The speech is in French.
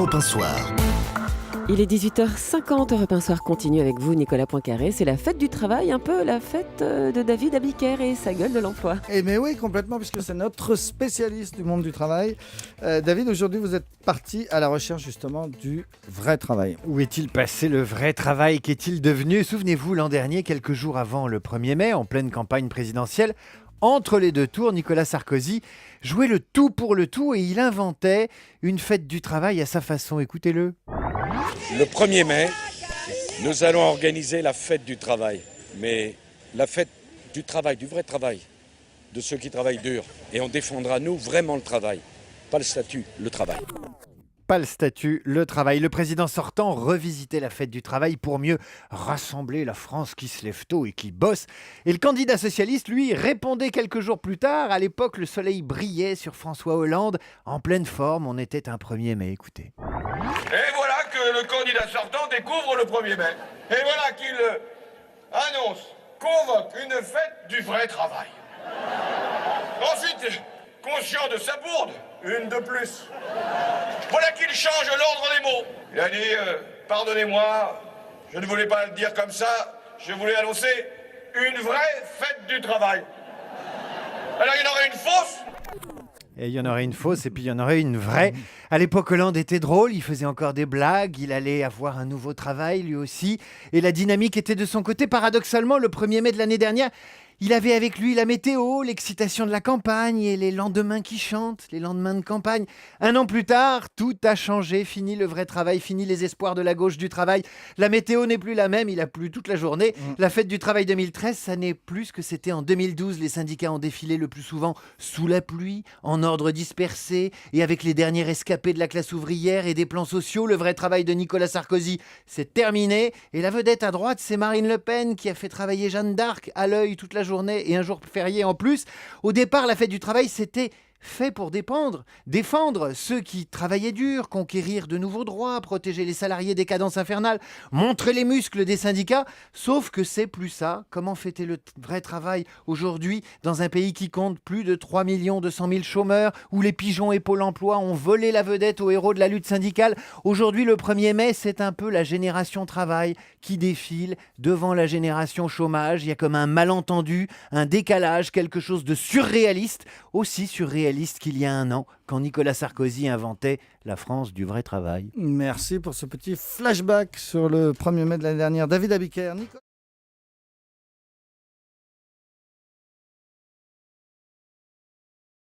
Europe 1 Soir. Il est 18h50, Europe 1 Soir continue avec vous, Nicolas Poincaré. C'est la fête du travail, un peu la fête de David Abiker et sa gueule de l'emploi. Eh bien oui, complètement, puisque c'est notre spécialiste du monde du travail. David, aujourd'hui, vous êtes parti à la recherche justement du vrai travail. Où est-il passé le vrai travail? Qu'est-il devenu? Souvenez-vous, l'an dernier, quelques jours avant le 1er mai, en pleine campagne présidentielle, entre les deux tours, Nicolas Sarkozy jouait le tout pour le tout et il inventait une fête du travail à sa façon. Écoutez-le. Le 1er mai, nous allons organiser la fête du travail. Mais la fête du travail, du vrai travail, de ceux qui travaillent dur. Et on défendra, nous, vraiment le travail. Pas le statut, le travail. Pas le statut, le travail. Le président sortant revisitait la fête du travail pour mieux rassembler la France qui se lève tôt et qui bosse. Et le candidat socialiste, lui, répondait quelques jours plus tard. À l'époque, le soleil brillait sur François Hollande. En pleine forme, on était un 1er mai. Écoutez. Et voilà que le candidat sortant découvre le 1er mai. Et voilà qu'il annonce, convoque une fête du vrai travail. Ensuite, conscient de sa bourde, une de plus. Voilà qu'il change l'ordre des mots. Il a dit, pardonnez-moi, je ne voulais pas le dire comme ça, je voulais annoncer une vraie fête du travail. Alors il y en aurait une fausse. Et il y en aurait une fausse et puis il y en aurait une vraie. À l'époque, Hollande était drôle, il faisait encore des blagues, il allait avoir un nouveau travail lui aussi. Et la dynamique était de son côté. Paradoxalement, le 1er mai de l'année dernière, il avait avec lui la météo, l'excitation de la campagne et les lendemains qui chantent, les lendemains de campagne. Un an plus tard, tout a changé. Fini le vrai travail, fini les espoirs de la gauche du travail. La météo n'est plus la même, il a plu toute la journée. La fête du travail 2013, ça n'est plus ce que c'était en 2012. Les syndicats ont défilé le plus souvent sous la pluie, en ordre dispersé et avec les derniers rescapés de la classe ouvrière et des plans sociaux. Le vrai travail de Nicolas Sarkozy, c'est terminé. Et la vedette à droite, c'est Marine Le Pen qui a fait travailler Jeanne d'Arc à l'œil toute la journée et un jour férié en plus. Au départ, la fête du travail, c'était fait pour défendre ceux qui travaillaient dur, conquérir de nouveaux droits, protéger les salariés des cadences infernales, montrer les muscles des syndicats. Sauf que c'est plus ça. Comment fêter le vrai travail aujourd'hui dans un pays qui compte plus de 3 200 000 chômeurs, où les pigeons et Pôle emploi ont volé la vedette aux héros de la lutte syndicale? Aujourd'hui, le 1er mai, c'est un peu la génération travail qui défile devant la génération chômage. Il y a comme un malentendu, un décalage, quelque chose de surréaliste, aussi surréaliste qu'il y a un an, quand Nicolas Sarkozy inventait la France du vrai travail. Merci pour ce petit flashback sur le 1er mai de l'année dernière. David Abiker.